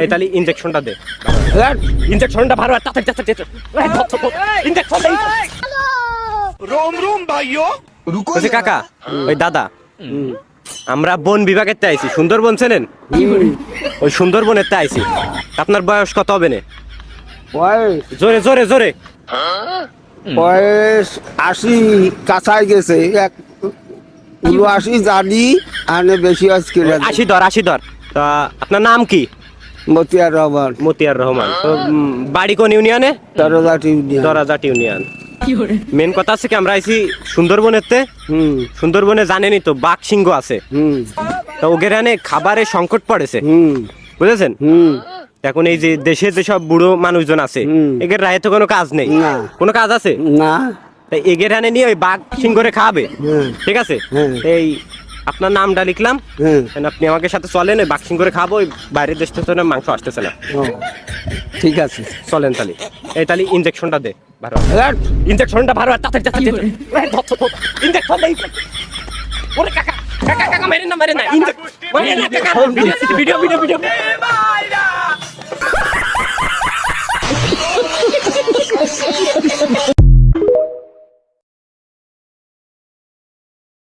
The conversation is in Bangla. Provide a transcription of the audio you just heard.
এই তাহলে ইনজেকশনটা দে। ইনজেকশনটা ভালো তাড়াতাড়ি ইনজেকশন দে। रोम रोम भाइयों रुको বলছি কাকা, ওই দাদা, আমরা বন বিভাগের তে আইছি, সুন্দরবন চেনেন? ওই সুন্দরবনের তে আইছি। আপনার বয়স কত হবে না? বয়স জোরে জোরে জোরে। বয়স 80 কাছাই গেছে, 80 জানি আনে বেশি আজকে 80 ধর। তা আপনার নাম কি? মতিয়ার রহমান, মতিয়ার রহমান। তো বাড়ি কোন ইউনিয়নে? দরজাটি ইউনিয়ন। দরাজাট ইউনিয়ন। মেন কথা আছে কি, আমরা আইছি সুন্দরবনের তে। হুম সুন্দরবনে জানেনই তো বাঘ সিংহ আছে। হুম তো ওগেরানে খাবারের সংকট পড়েছে, হুম বুঝেছেন? হুম এখন এই যে দেশে যেসব বুড়ো মানুষজন আছে, এদের রায়ে তো কোনো কাজ নেই। না। কোনো কাজ আছে? না। তাই এগের হানে নিয়ে ওই বাঘ সিংহরে খাওয়াবে। হ্যাঁ। ঠিক আছে, হ্যাঁ। এই আপনার নামটা লিখলাম। হ্যাঁ। আপনি আমাকে সাথে চলেন, ওই বাঘ সিংহরে খাবো। ওই বাইরের দেশ থেকে তো মাংস আসতেছে না। ও, ঠিক আছে। চলেন তাহলে। এই তাহলে ইনজেকশনটা দে ভালো। ইনজেকশনটা ভালো তাড়াতাড়ি ইনজেকশন দে। ওরে কাকা কাকা কাকা মেরেন না মারেন না কাকা। Video video video.